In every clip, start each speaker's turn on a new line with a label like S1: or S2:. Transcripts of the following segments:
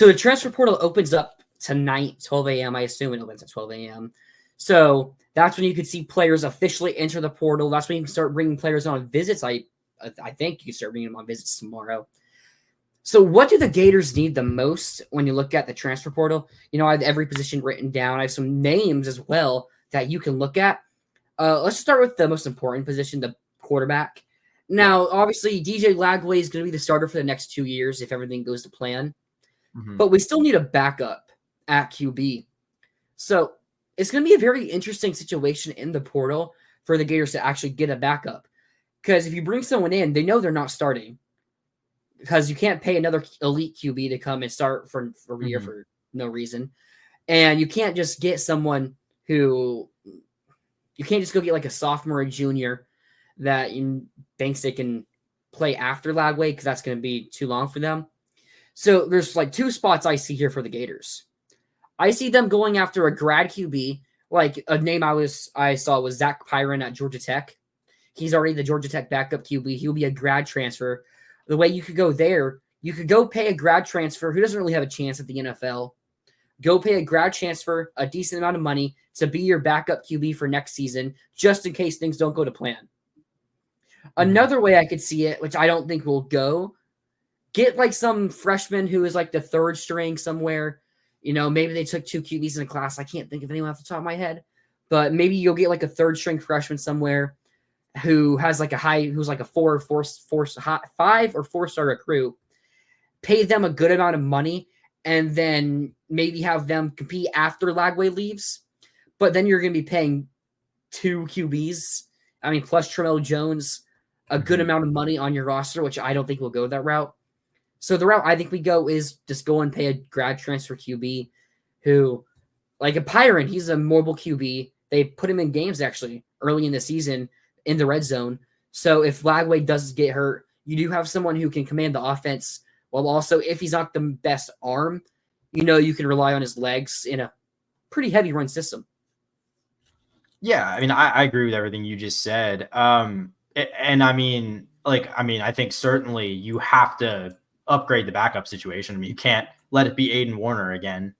S1: So the transfer portal opens up tonight, 12 a.m. I assume it opens at 12 a.m. So that's when you could see players officially enter the portal. That's when you can start bringing players on visits. I think you can start bringing them on visits tomorrow. So what do the Gators need the most when you look at the transfer portal? I have every position written down. I have some names as well that you can look at. Let's start with the most important position, the quarterback. Now, obviously, DJ Lagway is going to be the starter for the next 2 years if everything goes to plan. Mm-hmm. But we still need a backup at QB. So it's going to be a very interesting situation in the portal for the Gators to actually get a backup. Because if you bring someone in, they know they're not starting. Because you can't pay another elite QB to come and start for a year for no reason. And you can't just get someone who – you can't just go get like a sophomore or junior that thinks they can play after Lagway because that's going to be too long for them. So there's like 2 spots I see here for the Gators. I see them going after a grad QB. Like a name I saw was Zach Pyron at Georgia Tech. He's already the Georgia Tech backup QB. He'll be a grad transfer. The way you could go there, you could go pay a grad transfer who doesn't really have a chance at the NFL. Go pay a grad transfer a decent amount of money to be your backup QB for next season, just in case things don't go to plan. Another way I could see it, which I don't think will go, get like some freshman who is like the 3rd string somewhere. Maybe they took 2 QBs in a class. I can't think of anyone off the top of my head, but maybe you'll get like a 3rd string freshman somewhere who has like who's like a 5 or 4 star recruit. Pay them a good amount of money, and then maybe have them compete after Lagway leaves. But then you're going to be paying 2 QBs. Plus Tramel Jones, a good amount of money on your roster, which I don't think will go that route. So the route I think we go is just go and pay a grad transfer QB who, like a Pyron, he's a mobile QB. They put him in games actually early in the season in the red zone. So if Lagway does get hurt, you do have someone who can command the offense. While also, if he's not the best arm, you can rely on his legs in a pretty heavy run system.
S2: Yeah, I agree with everything you just said. I think certainly you have to upgrade the backup situation. You can't let it be Aiden Warner again.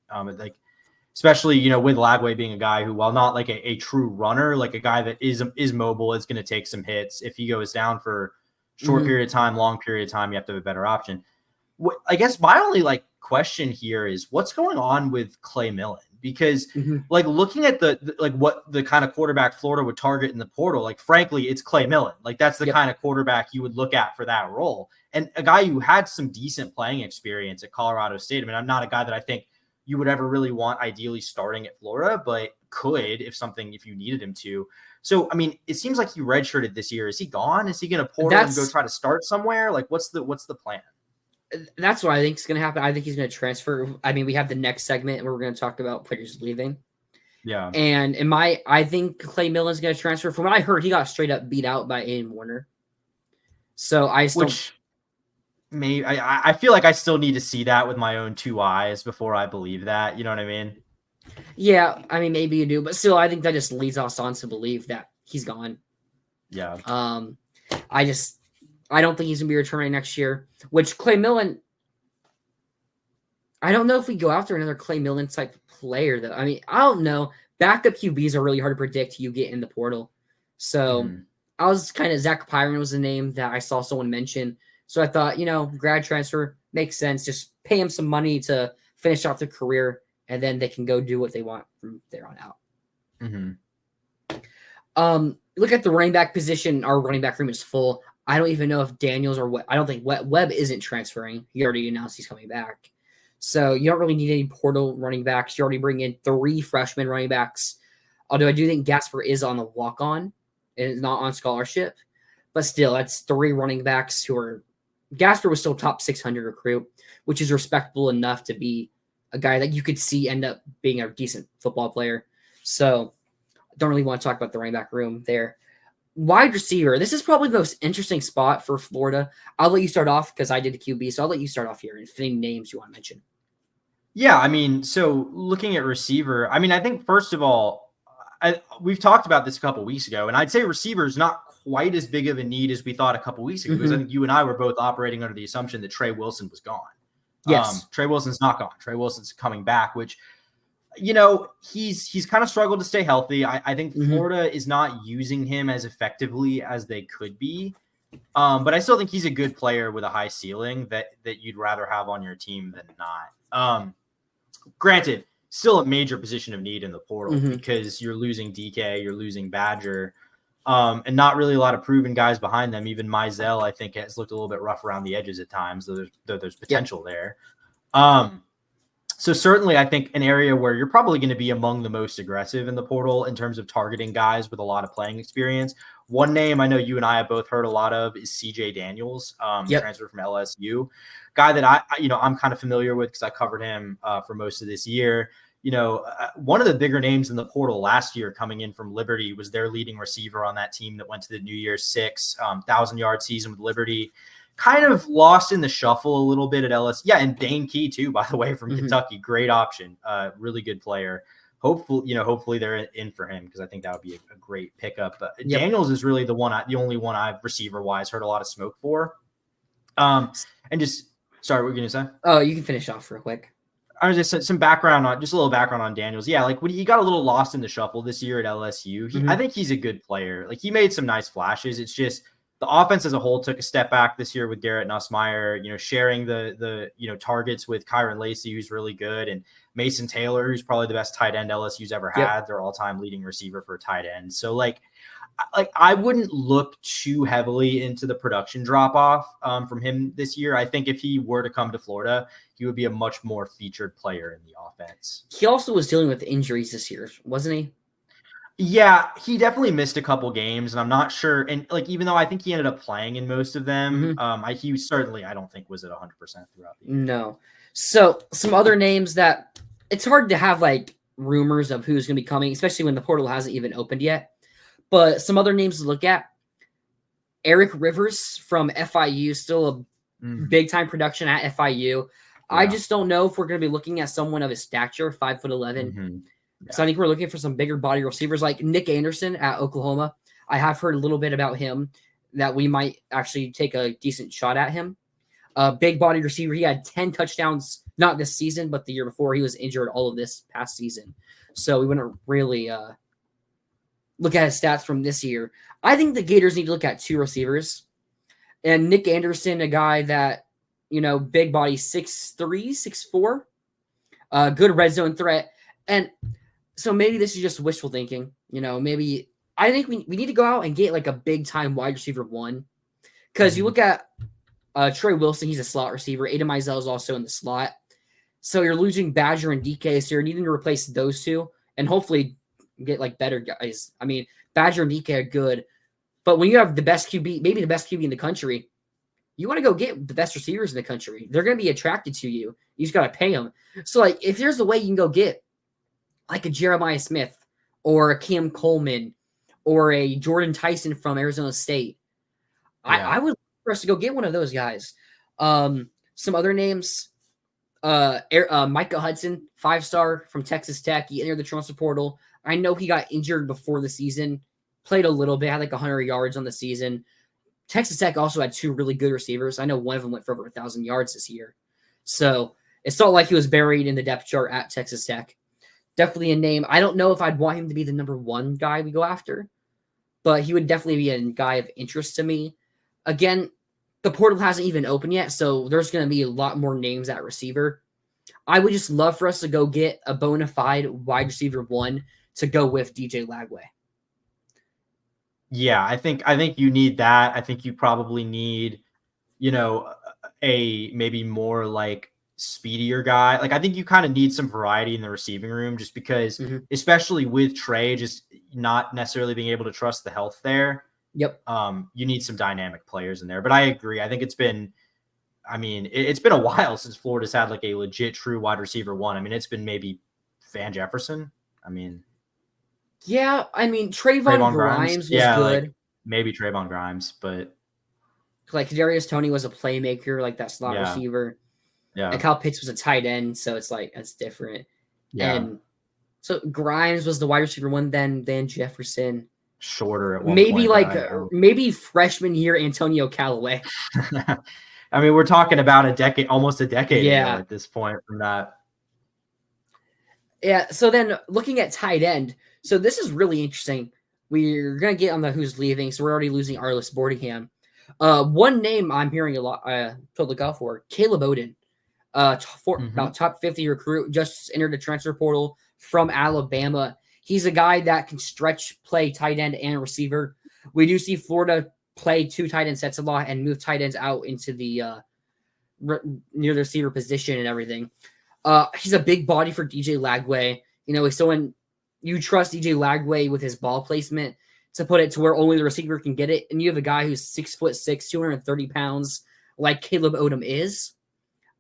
S2: Especially, with Lagway being a guy who, while not like a true runner, like a guy that is mobile, is going to take some hits. If he goes down for short period of time, long period of time, you have to have a better option. I guess my only question here is what's going on with Clay Millen? Because looking at what the kind of quarterback Florida would target in the portal, frankly, it's Clay Millen. That's the kind of quarterback you would look at for that role. And a guy who had some decent playing experience at Colorado State. I'm not a guy that I think you would ever really want ideally starting at Florida, but could if you needed him to. So, it seems like he redshirted this year. Is he gone? Is he going to portal and go try to start somewhere? What's the plan?
S1: That's what I think is going to happen. I think he's going to transfer. We have the next segment where we're going to talk about players leaving.
S2: Yeah.
S1: And I think Clay Millen's going to transfer. From what I heard, he got straight up beat out by Aiden Warner. So I
S2: feel like I still need to see that with my own 2 eyes before I believe that. You know what I mean?
S1: Yeah. Maybe you do, but still, I think that just leads us on to believe that he's gone.
S2: Yeah.
S1: I don't think he's going to be returning next year, which Clay Millen, I don't know if we go after another Clay Millen type player, though. I don't know. Backup QBs are really hard to predict who you get in the portal. So I was kind of, Zach Pyron was the name that I saw someone mention. So I thought, grad transfer makes sense. Just pay him some money to finish off their career, and then they can go do what they want from there on out. Look at the running back position. Our running back room is full. I don't even know if Daniels or what. I don't think Webb isn't transferring. He already announced he's coming back. So you don't really need any portal running backs. You already bring in 3 freshman running backs. Although I do think Gasper is on the walk-on and is not on scholarship. But still, that's 3 running backs who are – Gasper was still top 600 recruit, which is respectable enough to be a guy that you could see end up being a decent football player. So I don't really want to talk about the running back room there. Wide receiver. This is probably the most interesting spot for Florida. I'll let you start off because I did the QB, so I'll let you start off here. If any names you want to mention.
S2: Yeah, so looking at receiver, I think first of all, we've talked about this a couple weeks ago, and I'd say receiver is not quite as big of a need as we thought a couple weeks ago because I think you and I were both operating under the assumption that Trey Wilson was gone.
S1: Yes.
S2: Trey Wilson's not gone. Trey Wilson's coming back, which, he's kind of struggled to stay healthy. I think Florida is not using him as effectively as they could be. But I still think he's a good player with a high ceiling that you'd rather have on your team than not. Granted, still a major position of need in the portal because you're losing DK, you're losing Badger, and not really a lot of proven guys behind them. Even Mizell, I think, has looked a little bit rough around the edges at times, though there's potential there. So certainly I think an area where you're probably going to be among the most aggressive in the portal in terms of targeting guys with a lot of playing experience. One name I know you and I have both heard a lot of is CJ Daniels, transfer from LSU, guy that I'm kind of familiar with because I covered him for most of this year. One of the bigger names in the portal last year coming in from Liberty was their leading receiver on that team that went to the New Year's Six 1,000-yard season with Liberty. Kind of lost in the shuffle a little bit at LSU. Yeah, and Dane Key too, by the way, from Kentucky. Great option. Really good player. Hopefully they're in for him because I think that would be a great pickup. But Daniels is really the only one I've receiver-wise heard a lot of smoke for. And just sorry, what were you gonna say?
S1: Oh, you can finish off real quick.
S2: I was just a little background on Daniels. Yeah, like when he got a little lost in the shuffle this year at LSU, I think he's a good player. Like he made some nice flashes. It's just the offense as a whole took a step back this year with Garrett Nussmeier, sharing the targets with Kyron Lacey, who's really good, and Mason Taylor, who's probably the best tight end LSU's ever had. Their all-time leading receiver for tight end. So like I wouldn't look too heavily into the production drop-off from him this year. I think if he were to come to Florida, he would be a much more featured player in the offense.
S1: He also was dealing with injuries this year, wasn't he?
S2: Yeah, he definitely missed a couple games, and I'm not sure. And even though I think he ended up playing in most of them, he certainly, I don't think, was at 100% throughout the year.
S1: No. So some other names that it's hard to have like rumors of who's going to be coming, especially when the portal hasn't even opened yet. But some other names to look at: Eric Rivers from FIU, still a big time production at FIU. Yeah. I just don't know if we're going to be looking at someone of his stature, 5'11". So I think we're looking for some bigger body receivers like Nick Anderson at Oklahoma. I have heard a little bit about him that we might actually take a decent shot at him. Big body receiver. He had 10 touchdowns, not this season, but the year before. He was injured all of this past season. So we wouldn't really look at his stats from this year. I think the Gators need to look at two receivers. And Nick Anderson, a guy that, big body, 6'3", 6'4", good red zone threat. And so maybe this is just wishful thinking. Maybe I think we need to go out and get like a big time wide receiver one. Because you look at Trey Wilson, he's a slot receiver. Aiden Mizell is also in the slot. So you're losing Badger and DK. So you're needing to replace those two and hopefully get like better guys. I mean, Badger and DK are good. But when you have the best QB, maybe the best QB in the country, you want to go get the best receivers in the country. They're going to be attracted to you. You just got to pay them. So like if there's a way you can go get like a Jeremiah Smith or a Cam Coleman or a Jordan Tyson from Arizona State, I would like for us to go get one of those guys. Some other names, Micah Hudson, 5-star from Texas Tech. He entered the transfer portal. I know he got injured before the season, played a little bit, had like 100 yards on the season. Texas Tech also had two really good receivers. I know one of them went for over 1,000 yards this year. So it's not like he was buried in the depth chart at Texas Tech. Definitely a name. I don't know if I'd want him to be the number one guy we go after, but he would definitely be a guy of interest to me. Again, the portal hasn't even opened yet, so there's going to be a lot more names at receiver. I would just love for us to go get a bona fide wide receiver one to go with DJ Lagway.
S2: Yeah, I think you need that. I think you probably need, a maybe more like speedier guy. Like I think you kind of need some variety in the receiving room just because, especially with Trey, just not necessarily being able to trust the health there.
S1: Yep.
S2: You need some dynamic players in there. But I agree. I think it's been a while since Florida's had like a legit true wide receiver one. I mean, it's been maybe Van Jefferson.
S1: Yeah, Trayvon Grimes was good.
S2: Like maybe Trayvon Grimes, but
S1: like Kadarius Toney was a playmaker, like that slot receiver.
S2: Yeah.
S1: And Kyle Pitts was a tight end, so it's like that's different.
S2: Yeah.
S1: And so Grimes was the wide receiver one, then Van Jefferson.
S2: Shorter at one
S1: maybe
S2: point.
S1: Maybe freshman year Antonio Callaway.
S2: I mean, we're talking about almost a decade ago
S1: Yeah.
S2: at this point from that.
S1: Yeah. So then looking at tight end, so this is really interesting. We're gonna get on the who's leaving, so we're already losing Arliss Boardingham. One name I'm hearing a lot to look out for, Caleb Oden. About top 50 recruit, just entered the transfer portal from Alabama. He's a guy that can stretch, play tight end and receiver. We do see Florida play 2 tight end sets a lot and move tight ends out into the near the receiver position and everything. He's a big body for DJ Lagway. So when you trust DJ Lagway with his ball placement to put it to where only the receiver can get it, and you have a guy who's 6'6", 230 pounds, like Caleb Odom is,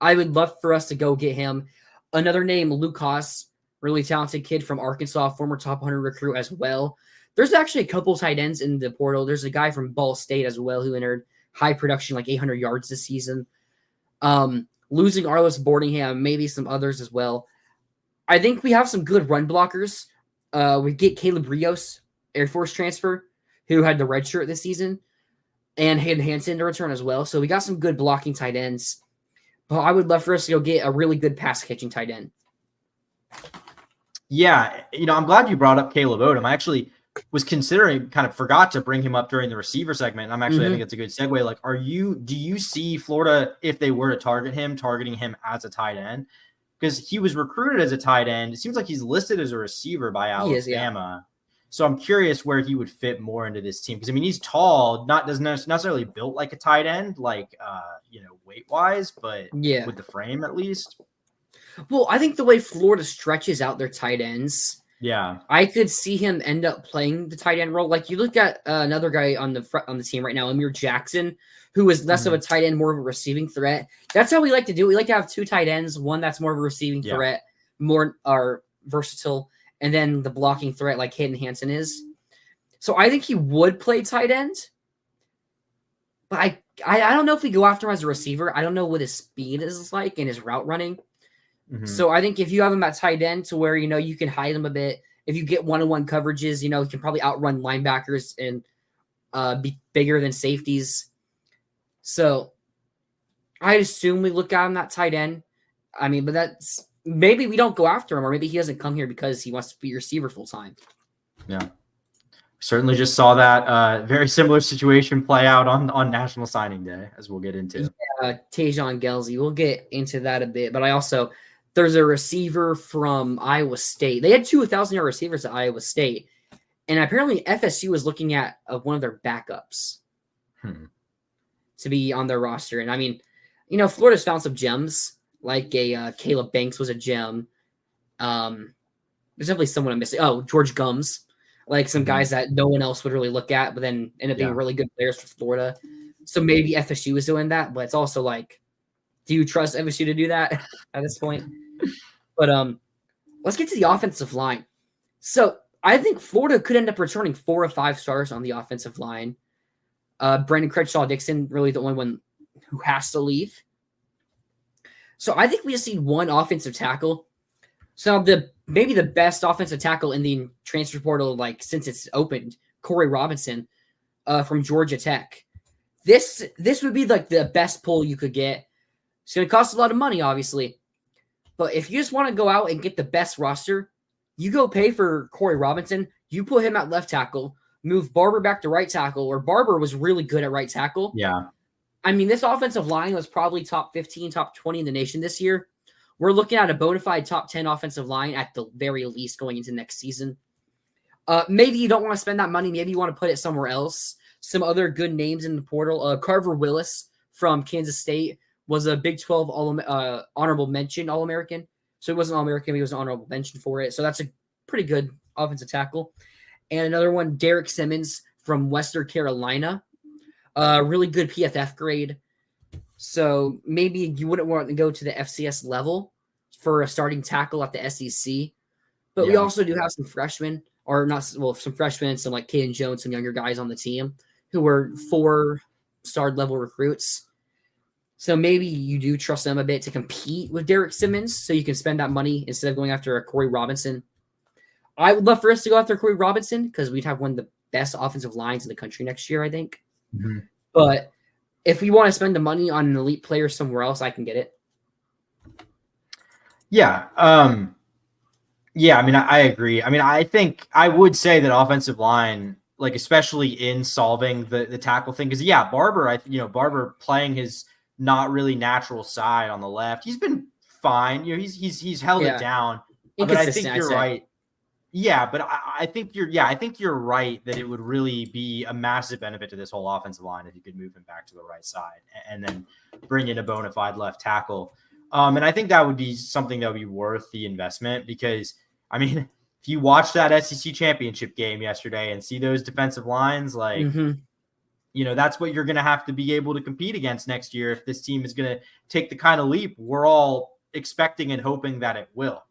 S1: I would love for us to go get him. Another name, Lucas, really talented kid from Arkansas, former top 100 recruit as well. There's actually a couple tight ends in the portal. There's a guy from Ball State as well who entered high production, like 800 yards this season. Losing Arliss Boardingham, maybe some others as well. I think we have some good run blockers. We get Caleb Rios, Air Force transfer, who had the red shirt this season, and Hayden Hansen to return as well. So we got some good blocking tight ends. But I would love for us to go get a really good pass-catching tight end.
S2: Yeah, I'm glad you brought up Caleb Odom. I actually was considering, kind of forgot to bring him up during the receiver segment. I think it's a good segue. Like, do you see Florida, if they were to targeting him as a tight end? Because he was recruited as a tight end. It seems like he's listed as a receiver by Alabama. He is, yeah. So I'm curious where he would fit more into this team. Because, he's tall, doesn't necessarily built like a tight end, like, weight-wise, but with the frame at least.
S1: Well, I think the way Florida stretches out their tight ends, I could see him end up playing the tight end role. Like, you look at another guy on the team right now, Amir Jackson, who is less of a tight end, more of a receiving threat. That's how we like to do it. We like to have 2 tight ends, one that's more of a receiving threat, more versatile, and then the blocking threat like Hayden Hansen is. So I think he would play tight end. But I don't know if we go after him as a receiver. I don't know what his speed is like and his route running. So I think if you have him at tight end to where, you can hide him a bit. If you get one-on-one coverages, you can probably outrun linebackers and be bigger than safeties. So I assume we look at him that tight end. But that's maybe we don't go after him, or maybe he doesn't come here because he wants to be a receiver full time.
S2: Yeah. Certainly just saw that very similar situation play out on National Signing Day, as we'll get into.
S1: Yeah, Tajon Gelsey. We'll get into that a bit. But there's a receiver from Iowa State. They had 2 1,000-yard receivers at Iowa State. And apparently FSU was looking at one of their backups to be on their roster. And Florida's found some gems, like a Caleb Banks was a gem. There's definitely someone I'm missing. Oh, George Gums. Like some guys that no one else would really look at, but then end up being really good players for Florida. So maybe FSU is doing that, but it's also like, do you trust FSU to do that at this point? But let's get to the offensive line. So I think Florida could end up returning 4 of 5 stars on the offensive line. Brandon Crenshaw-Dixon, really the only one who has to leave. So I think we just need 1 offensive tackle. So maybe the best offensive tackle in the transfer portal, like since it's opened, Corey Robinson from Georgia Tech. This would be like the best pull you could get. It's going to cost a lot of money, obviously. But if you just want to go out and get the best roster, you go pay for Corey Robinson. You put him at left tackle, move Barber back to right tackle, where Barber was really good at right tackle.
S2: Yeah.
S1: This offensive line was probably top 15, top 20 in the nation this year. We're looking at a bona fide top 10 offensive line at the very least going into next season. Maybe you don't want to spend that money. Maybe you want to put it somewhere else. Some other good names in the portal. Carver Willis from Kansas State was a Big 12 honorable mention All-American. So he wasn't All-American, but he was an honorable mention for it. So that's a pretty good offensive tackle. And another one, Derek Simmons from Western Carolina. Really good PFF grade. So maybe you wouldn't want to go to the FCS level for a starting tackle at the SEC. But we also do have some freshmen, some freshmen, some like Caden Jones, some younger guys on the team who were 4-star level recruits. So maybe you do trust them a bit to compete with Derek Simmons so you can spend that money instead of going after a Corey Robinson. I would love for us to go after Corey Robinson because we'd have one of the best offensive lines in the country next year, I think. But if we want to spend the money on an elite player somewhere else, I can get it.
S2: Yeah. Yeah, I mean, I agree. I mean, I think I would say that offensive line, like especially in solving the tackle thing, because yeah, Barber playing his not really natural side on the left, he's been fine. He's held it down. But I think
S1: Inconsistent, I'd
S2: you're
S1: say.
S2: right. Yeah, but I think you're right that it would really be a massive benefit to this whole offensive line if you could move him back to the right side and then bring in a bona fide left tackle. And I think that would be something that would be worth the investment because, I mean, if you watch that SEC championship game yesterday and see those defensive lines, like, that's what you're going to have to be able to compete against next year if this team is going to take the kind of leap we're all expecting and hoping that it will.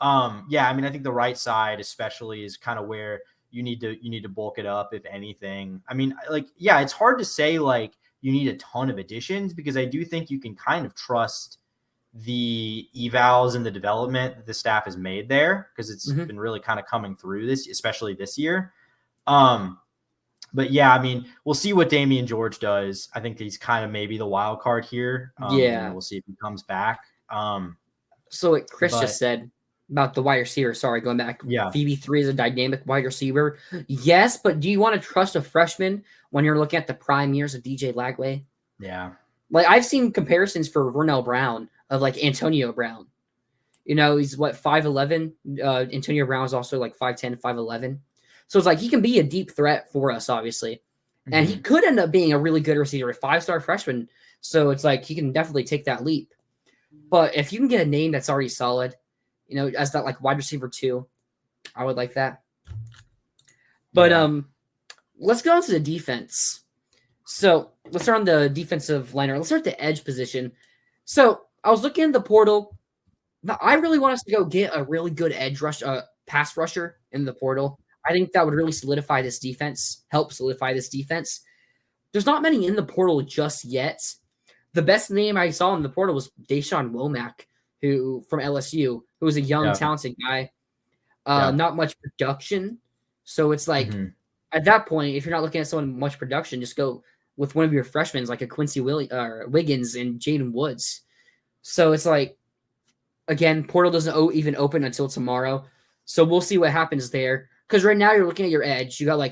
S2: Yeah, I mean, I think the right side especially is kind of where you need to bulk it up, if anything. I mean, like, yeah, it's hard to say like you need a ton of additions because I do think you can kind of trust the evals and the development that the staff has made there because it's been really kind of coming through this, especially this year. But yeah, I mean, we'll see what Damian George does. I think he's kind of maybe the wild card here. We'll see if he comes back.
S1: So what Chris just said about the wide receiver, sorry, going back.
S2: Yeah.
S1: VB3 is a dynamic wide receiver. Yes, but do you want to trust a freshman when you're looking at the prime years of DJ Lagway?
S2: Yeah.
S1: Like, I've seen comparisons for Vernell Brown of like Antonio Brown. He's what, 5'11". Antonio Brown is also like 5'10", 5'11". So it's like he can be a deep threat for us, obviously. And he could end up being a really good receiver, a 5-star freshman. So it's like he can definitely take that leap. But if you can get a name that's already solid, as that like wide receiver 2, I would like that. But let's go on to the defense. So let's start on the defensive liner. Let's start the edge position. So I was looking at the portal. Now, I really want us to go get a really good pass rusher in the portal. I think that would really solidify this defense, help solidify this defense. There's not many in the portal just yet. The best name I saw in the portal was Deshaun Womack, who from LSU, who was a young, talented guy. Not much production. So it's like, at that point, if you're not looking at someone much production, just go with one of your freshmen, like a Quincy Wiggins and Jaden Woods. So it's like, again, portal doesn't even open until tomorrow. So we'll see what happens there. Because right now you're looking at your edge. You got like